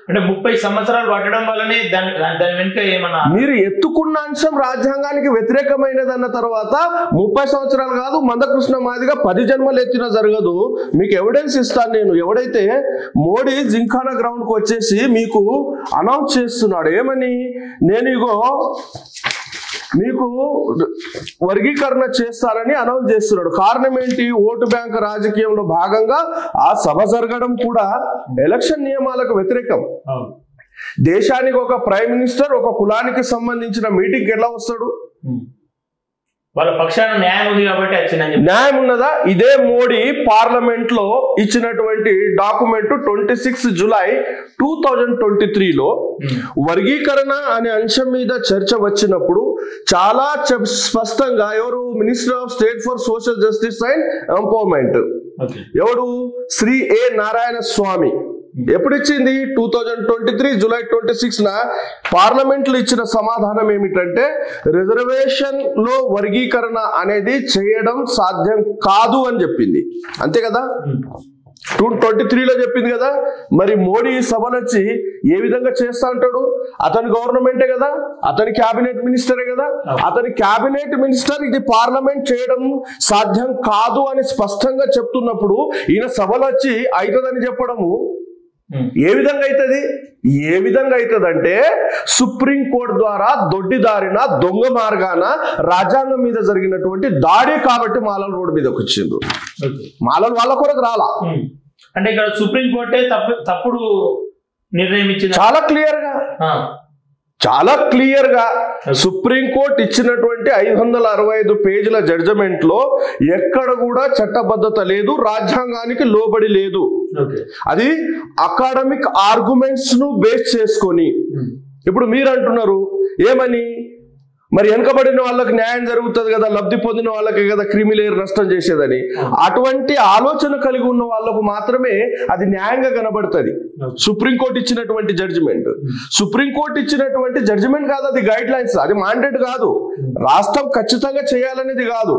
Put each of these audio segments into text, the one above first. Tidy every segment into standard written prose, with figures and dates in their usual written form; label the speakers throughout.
Speaker 1: అంటే 30 సంవత్సరాలు పట్టడం వల్లనే దాని వెనుక ఏమన్నా
Speaker 2: మీరు ఎత్తుకున్న అంశం రాజ్యాంగానికి వ్యతిరేకమైనదన్న తర్వాత 30 సంవత్సరాలు కాదు, మందకృష్ణ మాదిగా 10 జన్మలు ఎత్తినా జరగదు. మీకు ఎవిడెన్స్ ఇస్తాను నేను. ఎవడైతే మోడీ జింఖానా గ్రౌండ్కి వచ్చేసి మీకు అనౌన్స్ చేస్తున్నాడు ఏమని, నేను ఇగో మీకు వర్గీకరణ చేస్తారని అనౌన్స్ చేస్తున్నాడు. కారణం ఏంటి? ఓటు బ్యాంక్ రాజకీయంలో భాగంగా ఆ సభ జరగడం కూడా ఎలక్షన్ నియమాలకు వ్యతిరేకం. దేశానికి ఒక ప్రైమ్ మినిస్టర్ ఒక కులానికి సంబంధించిన మీటింగ్కి ఎలా వస్తాడు?
Speaker 1: వాళ్ళ పక్షాన న్యాయం ఉంది కాబట్టి వచ్చిందని.
Speaker 2: న్యాయం ఉన్నదా? ఇదే మోడీ పార్లమెంట్ లో ఇచ్చినటువంటి డాక్యుమెంట్ 26 జూలై 2023లో వర్గీకరణ అనే అంశం మీద చర్చ వచ్చినప్పుడు చాలా స్పష్టంగా ఎవరు minister of state for social justice and empowerment ఎవడు శ్రీ ఏ నారాయణ స్వామి ఎప్పుడు ఇచ్చింది? 2023 జూలై 26న పార్లమెంట్ లో ఇచ్చిన సమాధానం ఏమిటంటే రిజర్వేషన్ లో వర్గీకరణ అనేది చేయడం సాధ్యం కాదు అని చెప్పింది. అంతే కదా? 2023లో చెప్పింది కదా. మరి మోడీ సభలు వచ్చి ఏ విధంగా చేస్తా అంటాడు? అతని గవర్నమెంటే కదా, అతని క్యాబినెట్ మినిస్టరే కదా. అతని క్యాబినెట్ మినిస్టర్ ఇది పార్లమెంట్ చేయడం సాధ్యం కాదు అని స్పష్టంగా చెప్తున్నప్పుడు ఈయన సభలు వచ్చి అవుతుందని చెప్పడము ఏ విధంగా అవుతుంది? ఏ విధంగా అవుతుంది అంటే సుప్రీంకోర్టు ద్వారా దొడ్డిదారిన దొంగ మార్గాన రాజ్యాంగం మీద జరిగినటువంటి దాడి కాబట్టి మాలల రోడ్డు మీదకి వచ్చిండ్రు. మాలలు వాళ్ళ కొరకు రాలా.
Speaker 1: అంటే ఇక్కడ సుప్రీంకోర్టే తప్పుడు నిర్ణయం ఇచ్చింది.
Speaker 2: చాలా క్లియర్ గా సుప్రీంకోర్టు ఇచ్చినటువంటి 565 పేజీల జడ్జిమెంట్ లో ఎక్కడ కూడా చట్టబద్ధత లేదు, రాజ్యాంగానికి లోబడి లేదు. అది అకాడమిక్ ఆర్గ్యుమెంట్స్ ను బేస్ చేసుకొని ఇప్పుడు మీరు అంటున్నారు ఏమని, మరి వెనుకబడిన వాళ్ళకి న్యాయం జరుగుతుంది కదా, లబ్ధి పొందిన వాళ్ళకి కదా క్రిమిలేయర్ నష్టం చేసేదని. అటువంటి ఆలోచన కలిగి ఉన్న వాళ్ళకు మాత్రమే అది న్యాయంగా కనబడుతుంది. సుప్రీంకోర్టు ఇచ్చినటువంటి జడ్జిమెంట్, సుప్రీంకోర్టు ఇచ్చినటువంటి జడ్జిమెంట్ కాదు, అది గైడ్ లైన్స్, అది మాండేట్ కాదు. రాష్ట్రం ఖచ్చితంగా చేయాలనేది కాదు.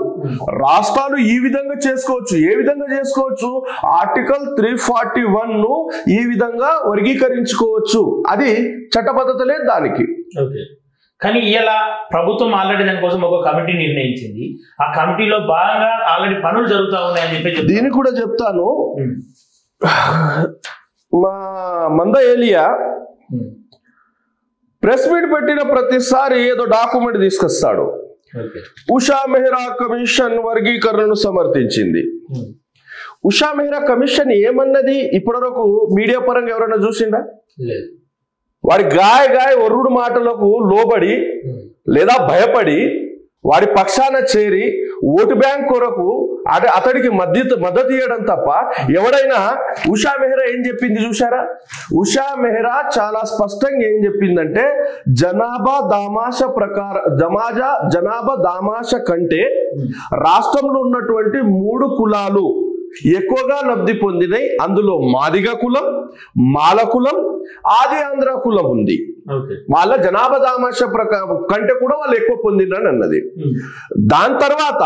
Speaker 2: రాష్ట్రాలు ఈ విధంగా చేసుకోవచ్చు. ఏ విధంగా చేసుకోవచ్చు? ఆర్టికల్ 341 ను ఈ విధంగా వర్గీకరించుకోవచ్చు. అది చట్టబద్ధత లేదు దానికి.
Speaker 1: కానీ ఇలా ప్రభుత్వం ఆల్రెడీ దానికోసం ఒక కమిటీ నిర్ణయించింది. ఆ కమిటీలో భాగంగా ఆల్రెడీ పనులు జరుగుతూ ఉన్నాయని చెప్పి
Speaker 2: దీన్ని కూడా చెప్తాను. మా మంద ఏలియా ప్రెస్ మీట్ పెట్టిన ప్రతిసారి ఏదో డాక్యుమెంట్ తీసుకొస్తాడు. ఉషా మెహ్రా కమిషన్ వర్గీకరణను సమర్థించింది. ఉషా మెహ్రా కమిషన్ ఏమన్నది ఇప్పటివరకు మీడియా పరంగా ఎవరైనా చూసిండా?
Speaker 1: లేదు.
Speaker 2: వాడి గాయ ఒర్రుడు మాటలకు లోబడి లేదా భయపడి వాడి పక్షాన చేరి ఓటు బ్యాంక్ కొరకు అతడికి మద్దతు ఇవ్వడం తప్ప ఎవడైనా ఉషా మెహ్రా ఏం చెప్పింది చూసారా? ఉషా మెహ్రా చాలా స్పష్టంగా ఏం చెప్పిందంటే జనాభా దామాష కంటే రాష్ట్రంలో ఉన్నటువంటి 3 కులాలు ఎక్కువగా లబ్ధి పొందినాయి. అందులో మాదిగ కులం, మాల కులం, ఆది ఆంధ్ర కులం ఉంది. వాళ్ళ జనాభా దామాష కంటే కూడా వాళ్ళు ఎక్కువ పొందినని అన్నది. దాని తర్వాత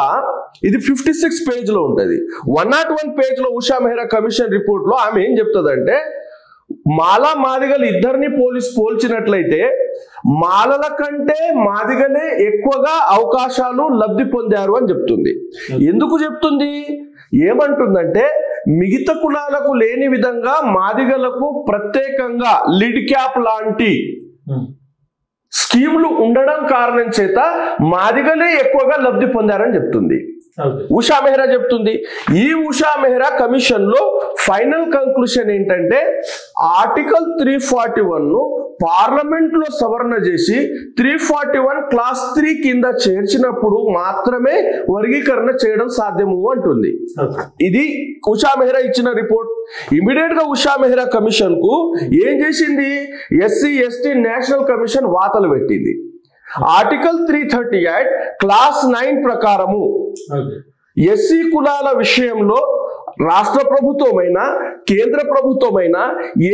Speaker 2: ఇది 56 పేజ్ లో ఉంటది. 101 పేజ్ లో ఉషా మెహ్రా కమిషన్ రిపోర్ట్ లో ఆమె ఏం చెప్తుందంటే మాలా మాదిగలు ఇద్దరిని పోల్చినట్లయితే మాలల కంటే మాదిగలే ఎక్కువగా అవకాశాలు లబ్ధి పొందారు అని చెప్తుంది. ఎందుకు చెప్తుంది? ఏమంటుందంటే మిగతా కులాలకు లేని విధంగా మాదిగలకు ప్రత్యేకంగా లిడ్ క్యాప్ లాంటి స్కీములు ఉండడం కారణం చేత మాదిగలే ఎక్కువగా లబ్ధి పొందారని చెప్తుంది. ఉషా మెహ్రా చెప్తుంది. ఈ ఉషా మెహ్రా కమిషన్ లో ఫైనల్ కంక్లూషన్ ఏంటంటే ఆర్టికల్ 341 ను పార్లమెంట్ లో సవరణ చేసి 341 క్లాస్ 3 కింద చేర్చినప్పుడు మాత్రమే వర్గీకరణ చేయడం సాధ్యము అంటుంది. ఇది ఉషా మెహ్రా ఇచ్చిన రిపోర్ట్. ఇమీడియట్ గా ఉషా మెహ్రా కమిషన్ కు ఏం చేసింది? ఎస్సీ ఎస్టీ నేషనల్ కమిషన్ వాతలు పెట్టింది. ఆర్టికల్ 338 క్లాస్ 9 ప్రకారము ఎస్సీ కులాల విషయంలో రాష్ట్ర ప్రభుత్వమైనా కేంద్ర ప్రభుత్వమైనా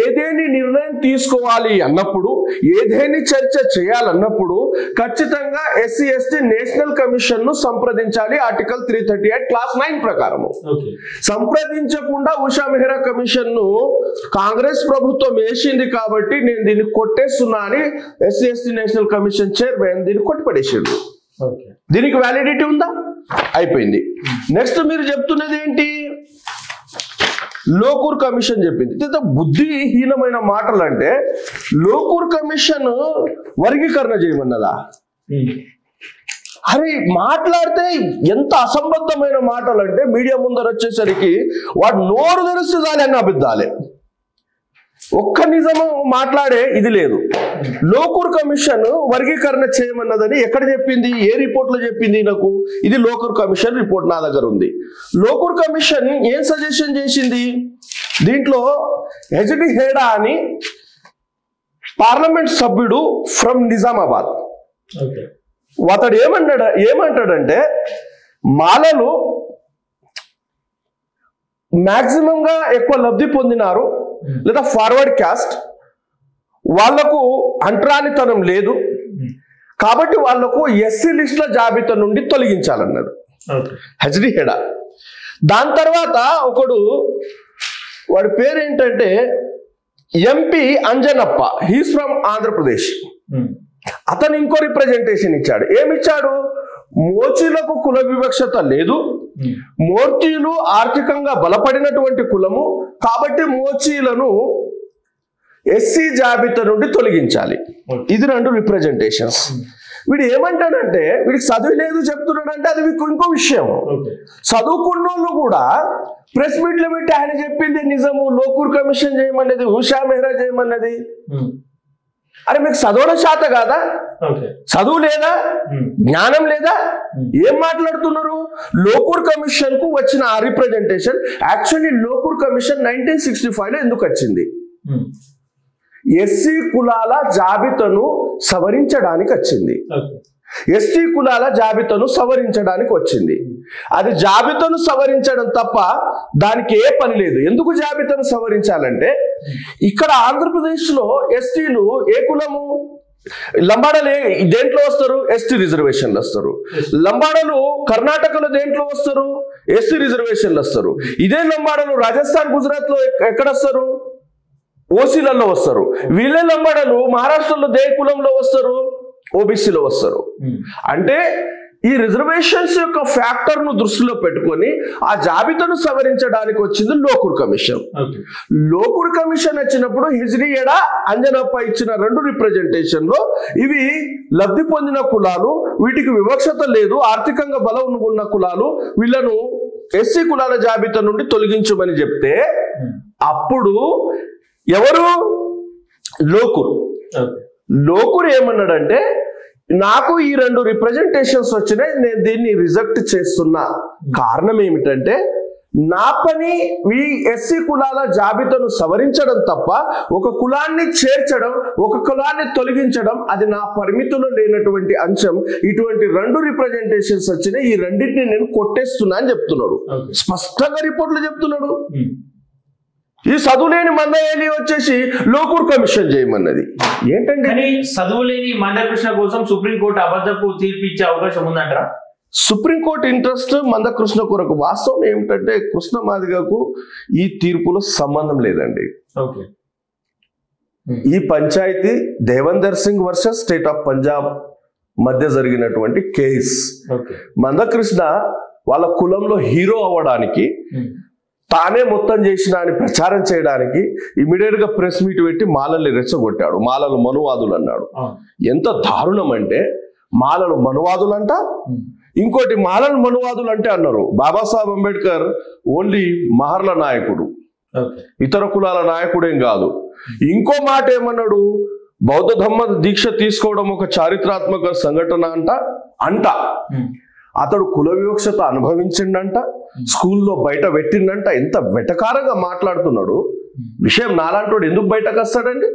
Speaker 2: ఏదేని నిర్ణయం తీసుకోవాలి అన్నప్పుడు, ఏదేని చర్చ చేయాలన్నప్పుడు ఖచ్చితంగా ఎస్సీ ఎస్టీ నేషనల్ కమిషన్ ను సంప్రదించాలి. ఆర్టికల్ 338 క్లాస్ 9 ప్రకారము. సంప్రదించకుండా ఉషా మెహ్రా కమిషన్ ను కాంగ్రెస్ ప్రభుత్వం వేసింది కాబట్టి నేను దీన్ని కొట్టేస్తున్నా అని SC ST national commission chairman దీన్ని కొట్టిపడేసాడు. దీనికి వ్యాలిడిటీ ఉందా? అయిపోయింది. నెక్స్ట్ మీరు చెప్తున్నది ఏంటి? లోకూర్ కమిషన్ చెప్పింది. ఇంత బుద్ధిహీనమైన మాటలు అంటే లోకూర్ కమిషన్ వర్గీకరణ చేయమన్నదా? అరే మాట్లాడితే ఎంత అసంబద్ధమైన మాటలు అంటే మీడియా ముందర వచ్చేసరికి వాడు నోరు తెరిస్తే చాలని అబద్ధాలే. ఒక్క నిజము మాట్లాడే ఇది లేదు. లోకూర్ కమిషన్ వర్గీకరణ చేయమన్నదని ఎక్కడ చెప్పింది? ఏ రిపోర్ట్ లో చెప్పింది నాకు? ఇది లోకూర్ కమిషన్ రిపోర్ట్ నా దగ్గర ఉంది. లోకూర్ కమిషన్ ఏం సజెషన్ చేసింది? దీంట్లో హెచ్డి హేడా అని పార్లమెంట్ సభ్యుడు ఫ్రమ్ నిజామాబాద్, అతడు ఏమంటాడంటే మాలలు మాక్సిమం గా ఎక్కువ లబ్ధి పొందినారు, లేదా ఫార్వర్డ్ క్యాస్ట్, వాళ్లకు అంటరానితనం లేదు కాబట్టి వాళ్లకు ఎస్సీ లిస్టుల జాబితా నుండి తొలగించాలన్నాడు హెచ్డి హెడా. దాని తర్వాత ఒకడు, వాడి పేరు ఏంటంటే MP Anjanappa, he's from Andhra Pradesh. అతను ఇంకో రిప్రజెంటేషన్ ఇచ్చాడు. ఏమిచ్చాడు? మోచీలకు కుల వివక్షత లేదు, మోర్చీలు ఆర్థికంగా బలపడినటువంటి కులము కాబట్టి మోచీలను ఎస్సీ జాబితా నుండి తొలగించాలి. ఇది 2 రిప్రజెంటేషన్స్. వీడు ఏమంటాడంటే వీడికి చదువు లేదు చెప్తున్నాడంటే అది ఇంకో విషయం. చదువుకున్నోళ్ళు కూడా ప్రెస్ మీట్లు పెట్టి ఆయన చెప్పింది నిజము, లోకూర్ కమిషన్ చేయమన్నది, ఉషా మెహ్రా చేయమన్నది. అరే మీకు చదవడం శాత కాదా? చదువు లేదా? జ్ఞానం లేదా? ఏం మాట్లాడుతున్నారు? లోకూర్ కమిషన్ కు వచ్చిన ఆ రిప్రజెంటేషన్ యాక్చువల్లీ లోకూర్ కమిషన్ 1965 లో ఎందుకు వచ్చింది? ఎస్సీ కులాల జాబితాను సవరించడానికి వచ్చింది. ఎస్టీ కులాల జాబితాను సవరించడానికి వచ్చింది. అది జాబితాను సవరించడం తప్ప దానికి ఏ పని లేదు. ఎందుకు జాబితాను సవరించాలంటే ఇక్కడ ఆంధ్రప్రదేశ్ లో ఎస్టీలు ఏ కులము? లంబాడలు దేంట్లో వస్తారు? ఎస్టీ రిజర్వేషన్లు వస్తారు. లంబాడలు కర్ణాటకలో దేంట్లో వస్తారు? ఎస్టీ రిజర్వేషన్లు వస్తారు. ఇదే లంబాడలు రాజస్థాన్ గుజరాత్ లో ఎక్కడ వస్తారు? ఓసీలలో వస్తారు. వీళ్ళే లంబాడలు మహారాష్ట్రలో దే కులంలో వస్తారు? ఓబీసీలో వస్తారు. అంటే ఈ రిజర్వేషన్స్ యొక్క ఫ్యాక్టర్ ను దృష్టిలో పెట్టుకొని ఆ జాబితాను సవరించడానికి వచ్చింది లోకూర్ కమిషన్. లోకూర్ కమిషన్ వచ్చినప్పుడు హెచ్డి హేడా, అంజనప్ప ఇచ్చిన 2 రిప్రజెంటేషన్ లో ఇవి లబ్ధి పొందిన కులాలు, వీటికి వివక్షత లేదు, ఆర్థికంగా బలం ఉన్న కులాలు, వీళ్ళను ఎస్సీ కులాల జాబితా నుండి తొలగించమని చెప్తే అప్పుడు ఎవరు? లోకూర్ ఏమన్నాడంటే నాకు ఈ 2 రిప్రజెంటేషన్స్ వచ్చినాయి, నేను దీన్ని రిజెక్ట్ చేస్తున్నా. కారణం ఏమిటంటే నా పని ఈ ఎస్సీ కులాల జాబితాను సవరించడం తప్ప ఒక కులాన్ని చేర్చడం, ఒక కులాన్ని తొలగించడం అది నా పరిమితిలో లేనటువంటి అంశం. ఇటువంటి 2 రిప్రజెంటేషన్స్ వచ్చినాయి, ఈ రెండింటిని నేను కొట్టేస్తున్నా అని చెప్తున్నాడు. స్పష్టంగా రిపోర్ట్లు చెప్తున్నాడు. ఈ చదువులేని మందయ్యని వచ్చేసి లోకూర్ కమిషన్ చేయమన్నది ఏంటంటే,
Speaker 1: చదువులేని మందకృష్ణ కోసం సుప్రీంకోర్టు అబద్ధపు తీర్పు ఇచ్చే అవకాశం ఉందంటారా?
Speaker 2: సుప్రీంకోర్టు ఇంట్రెస్ట్ మందకృష్ణ కొరకు. వాస్తవం ఏమిటంటే కృష్ణ మాదిగకు ఈ తీర్పులో సంబంధం లేదండి. ఈ పంచాయతీ Devender Singh versus state of Punjab మధ్య జరిగినటువంటి కేస్. మందకృష్ణ వాళ్ళ కులంలో హీరో అవ్వడానికి, తానే మొత్తం చేసిన అని ప్రచారం చేయడానికి ఇమీడియట్ గా ప్రెస్ మీట్ పెట్టి మాలల్ని రెచ్చగొట్టాడు. మాలలు మనువాదులు అన్నాడు. ఎంత దారుణం అంటే మాలలు మనువాదులు అంట, ఇంకోటి మాలలు మనువాదులు అంటే అన్నారు బాబాసాహెబ్ అంబేద్కర్ ఓన్లీ మహర్ల నాయకుడు, ఇతర కులాల నాయకుడేం కాదు. ఇంకో మాట ఏమన్నాడు? బౌద్ధ ధర్మ దీక్ష తీసుకోవడం ఒక చారిత్రాత్మక సంఘటన అంట. అతడు కుల వివక్షత అనుభవించిండంట, స్కూల్లో బయట పెట్టిండంట. ఎంత వెటకారంగా మాట్లాడుతున్నాడు. విషయం నాలాంటి ఎందుకు బయటకు వస్తాడండి?